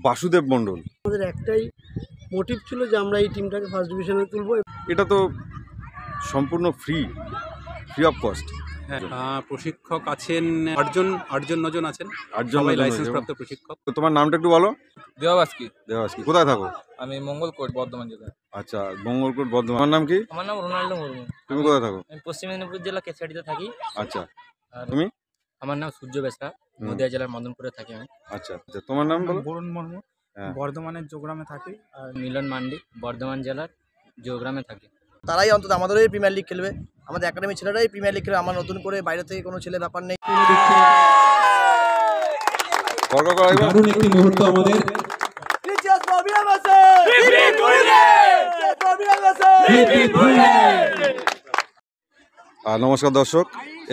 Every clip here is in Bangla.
বাসুদেব মণ্ডল। আমাদের একটাই মোটিভ ছিল যে আমরা এই টিমটাকে ফার্স্ট ডিভিশনে তুলব। এটা তো সম্পূর্ণ ফ্রি অফ কস্ট। হ্যাঁ, প্রশিক্ষক আছেন আটজন নজন আছেন, সবাই লাইসেন্স প্রাপ্ত প্রশিক্ষক। তো তোমার নামটা একটু বলো। দেওয়াবাসকি। দেবাসকি, কোথায় থাকো? আমি মঙ্গলকোট, বর্ধমান জেলা। আচ্ছা, মঙ্গলকোট, বর্ধমান। আমার নাম কি? আমার নাম রোনাল্ডো মুর্মু। তুমি কোথায় থাকো? আমি পশ্চিম মেদিনীপুর জেলা কেশিয়াড়িতে থাকি। আচ্ছা, আর তুমি? আমার নাম সূর্য বেসরা, নদিয়া জেলার মদনপুরে থাকি আমি। আচ্ছা, তোমার নাম বলো। বরুণ মুর্মু, হ্যাঁ। বর্ধমানের যোগগ্রামে থাকি। আর মিলন মান্ডি, বর্ধমান জেলার যোগগ্রামে থাকি। তারাই অন্তত আমাদেরই প্রিমিয়ার লিগ খেলবে, আমাদের একাডেমি ছেলেরাই প্রিমিয়ার লিগ খেলবে। আমার নতুন করে বাইরে থেকে কোনো ছেলে ব্যাপার নেই। দারুণ একটি মুহূর্ত আমাদের। নমস্কার দর্শক,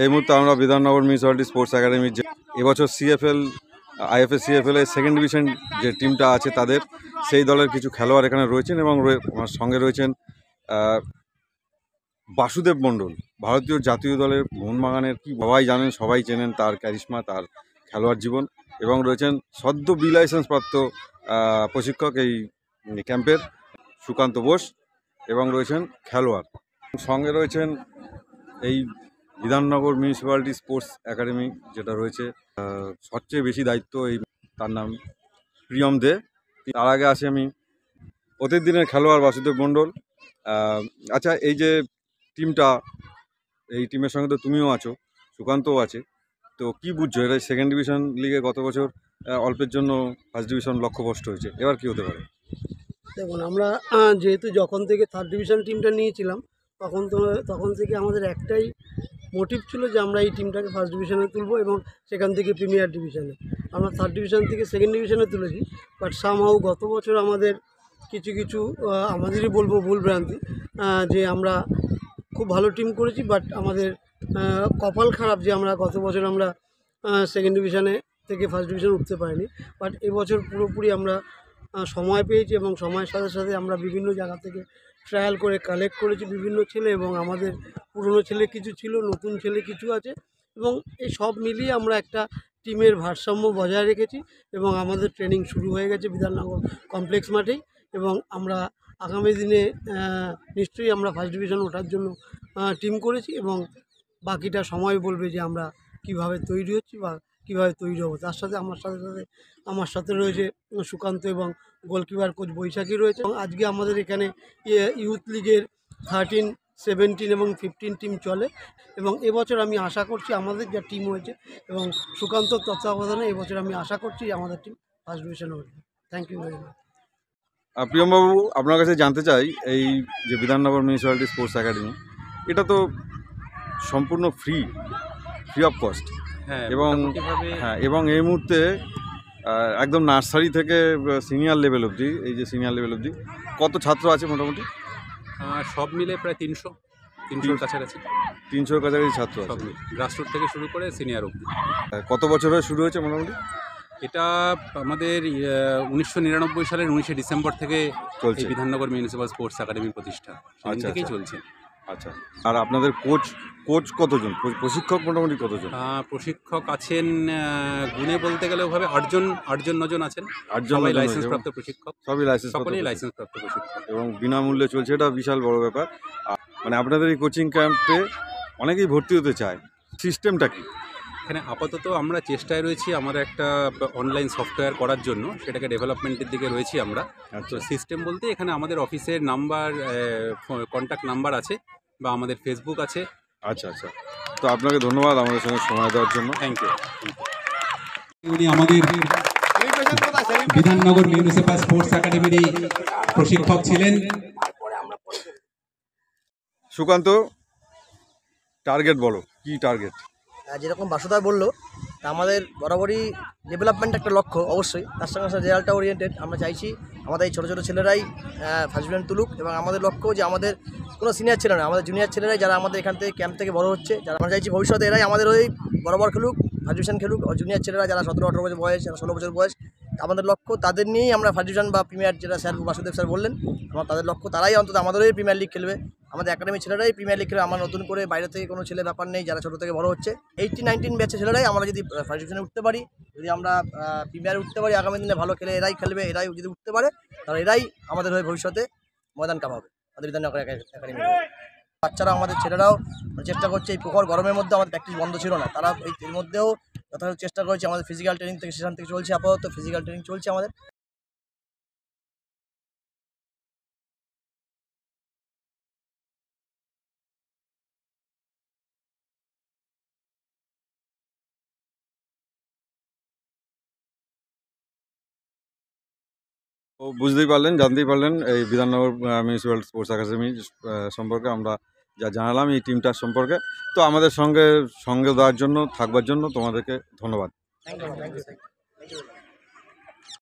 এই মুহূর্তে আমরা বিধাননগর মিউনিসিপ্যালিটি স্পোর্টস একাডেমির যে এবছর সিএফএল আইএফএ সিএফএল এর সেকেন্ড ডিভিশন যে টিমটা আছে তাদের সেই দলের কিছু খেলোয়াড় এখানে রয়েছেন এবং আমার সঙ্গে রয়েছেন বাসুদেব মণ্ডল, ভারতীয় জাতীয় দলের মোহনবাগানের কি সবাই জানেন, সবাই চেনেন তার ক্যারিশমা, তার খেলোয়াড় জীবন, এবং রয়েছেন সদ্য বি লাইসেন্স প্রাপ্ত প্রশিক্ষক এই ক্যাম্পের সুকান্ত বোস, এবং রয়েছেন খেলোয়াড়। সঙ্গে রয়েছেন এই বিধাননগর মিউনিসিপ্যালিটি স্পোর্টস একাডেমি যেটা রয়েছে, সবচেয়ে বেশি দায়িত্ব এই তার নাম প্রিয়ম দে। তার আগে আসি আমি অতীত দিনের খেলোয়াড় বাসুদেব মণ্ডল। আচ্ছা, এই যে টিমটা, এই টিমের সঙ্গে তো তুমিও আছো, সুকান্তও আছে, তো কি বুঝছো এটা সেকেন্ড ডিভিশন লিগে গত বছর অল্পের জন্য ফার্স্ট ডিভিশন লক্ষ্যভ্রষ্ট হয়েছে, এবার কি হতে পারে? দেখুন, আমরা যেহেতু যখন থেকে থার্ড ডিভিশন টিমটা নিয়েছিলাম তখন থেকে আমাদের একটাই মোটিভ ছিল যে আমরা এই টিমটাকে ফার্স্ট ডিভিশনে তুলব এবং সেখান থেকে প্রিমিয়ার ডিভিশনে। আমরা থার্ড ডিভিশন থেকে সেকেন্ড ডিভিশনে তুলেছি, বাট সামহাউ গত বছর আমাদের কিছু আমাদেরই বলবো ভুল ভ্রান্তি, যে আমরা খুব ভালো টিম করেছি, বাট আমাদের কপাল খারাপ যে আমরা গত বছর আমরা সেকেন্ড ডিভিশনে থেকে ফার্স্ট ডিভিশনে উঠতে পারিনি। বাট এবছর পুরোপুরি আমরা সময় পেয়েছি এবং সময়ের সাথে সাথে আমরা বিভিন্ন জায়গা থেকে ট্রায়াল করে কালেক্ট করেছি বিভিন্ন ছেলে, এবং আমাদের পুরনো ছেলে কিছু ছিল, নতুন ছেলে কিছু আছে, এবং এই সব মিলিয়ে আমরা একটা টিমের ভারসাম্য বজায় রেখেছি এবং আমাদের ট্রেনিং শুরু হয়ে গেছে বিধাননগর কমপ্লেক্স মাঠেই, এবং আমরা আগামী দিনে নিশ্চয়ই আমরা ফার্স্ট ডিভিশন ওঠার জন্য টিম করেছি, এবং বাকিটা সময় বলবে যে আমরা কিভাবে তৈরি হচ্ছি বা কীভাবে তৈরি হবো। তার সাথে আমার সাথে রয়েছে সুকান্ত এবং গোলকিপার কোচ বৈশাখী রয়েছে, এবং আজকে আমাদের এখানে ইউথ লিগের 13, 17 এবং 15 টিম চলে, এবং এবছর আমি আশা করছি আমাদের যা টিম হয়েছে এবং সুকান্তর তত্ত্বাবধানে এবছর আমি আশা করছি আমাদের টিম ফার্স্ট ডিভিশনে উঠবে। Thank you very much. প্রিয়মবাবু, আপনার কাছে জানতে চাই, এই যে বিধাননগর মিউনিসিপ্যালিটি স্পোর্টস একাডেমি, এটা তো সম্পূর্ণ ফ্রি অফ কস্ট, এবং এই মুহূর্তে একদম নার্সারি থেকে সিনিয়র লেভেল অবধি, এই যে সিনিয়র লেভেল অবধি কত ছাত্র আছে মোটামুটি? সব মিলে প্রায় 300-র কাছাকাছি। 300-র কাছাকাছি ছাত্র সব আছে, গ্রাসরুট থেকে শুরু করে সিনিয়র অবধি। কত বছর হয়ে শুরু হয়েছে মোটামুটি? এটা আমাদের 1999 সালের 19শে ডিসেম্বর থেকে চলছে বিধাননগর মিউনিসিপ্যাল স্পোর্টস একাডেমির প্রতিষ্ঠা, সেদিন থেকেই চলছে। আচ্ছা, আর আপনাদের কোচ কতজন, প্রশিক্ষক মোটামুটি কতজন? প্রশিক্ষক আছেন গুণে বলতে গেলে ওভাবে আটজন নজন আছেন, সবাই লাইসেন্স প্রাপ্ত প্রশিক্ষক। সকলেই লাইসেন্স প্রাপ্ত প্রশিক্ষক এবং বিনামূল্যে চলছে, এটা বিশাল বড় ব্যাপার। মানে আপনাদের এই কোচিং ক্যাম্পে অনেকেই ভর্তি হতে চায়, সিস্টেমটা কি? এখানে আপাতত আমরা চেষ্টায় রয়েছি আমরা একটা অনলাইন সফটওয়্যার করার জন্য, সেটাকে ডেভেলপমেন্টের দিকে রয়েছি আমরা। তো সিস্টেম বলতে এখানে আমাদের অফিসের নাম্বার, কন্ট্যাক্ট নাম্বার আছে, বা আমাদের ফেসবুক আছে। আচ্ছা, তো আপনাকে ধন্যবাদ আমাদের সঙ্গে সময় দেওয়ার জন্য। Thank you. উনি আমাদের বিধাননগর মিউনিসিপ্যাল স্পোর্টস একাডেমির প্রশিক্ষক ছিলেন। সুকান্ত, টার্গেট বলো, কি টার্গেট? যেরকম বাসুদা বললো, আমাদের বরাবরই ডেভেলপমেন্ট একটা লক্ষ্য অবশ্যই, তার সঙ্গে সঙ্গে রেজাল্টটা ওরিয়েন্টেড। আমরা চাইছি আমাদের এই ছোটো ছোটো ছেলেরাই ফার্স্ট ডিভিশন তুলুক, এবং আমাদের লক্ষ্য যে আমাদের কোনো সিনিয়র ছেলে না, আমাদের জুনিয়র ছেলেরাই যারা আমাদের এখান থেকে ক্যাম্প থেকে বড় হচ্ছে, যারা আমরা চাইছি ভবিষ্যতে এরাই আমাদের ওই বরাবর খেলুক, ফার্স্ট ডিভিশন খেলুক। জুনিয়র ছেলেরা যারা 17-18 বছর বয়স, যারা 16 বছর বয়স, আমাদের লক্ষ্য তাদের নিয়েই আমরা ফার্স্ট ডিভিশন বা প্রিমিয়ার, যেটা স্যার বাসুদেব স্যার বললেন, আমার তাদের লক্ষ্য তারাই অন্তত আমাদেরই প্রিমিয়ার লিগ খেলবে, আমাদের একাডেমি ছেলেরাই প্রিমিয়ার লিগ খেলে। আমার নতুন করে বাইরে থেকে কোনো ছেলে ব্যাপার নেই, যারা ছোটো থেকে বড় হচ্ছে 18-19 ব্যাচের ছেলেরাই আমরা যদি ফার্স্ট ডিভিশনে উঠতে পারি, যদি আমরা প্রিমিয়ারে উঠতে পারি, আগামী দিনে ভালো খেলে এরাই খেলবে, এরাই যদি উঠতে পারে তাহলে এরাই আমাদের হয়ে ভবিষ্যতে ময়দান কামাবে আমাদের বিধাননগর একাডেমি। বাচ্চারা আমাদের ছেলেরাও চেষ্টা করছে, এই প্রখর গরমের মধ্যে আমাদের প্র্যাকটিস বন্ধ ছিল না, তারা এর মধ্যেও যথাযথ চেষ্টা করেছে। আমাদের ফিজিক্যাল ট্রেনিং থেকে সেখান থেকে চলছে, আপাতত ফিজিক্যাল ট্রেনিং চলছে আমাদের। তো বুঝতেই পারলেন, জানতেই পারলেন এই বিধাননগর মিউনিসিপ্যাল স্পোর্টস একাডেমি সম্পর্কে আমরা যা জানালাম এই টিমটার সম্পর্কে। তো আমাদের সঙ্গে দেওয়ার জন্য, থাকবার জন্য তোমাদেরকে ধন্যবাদ। Thank you.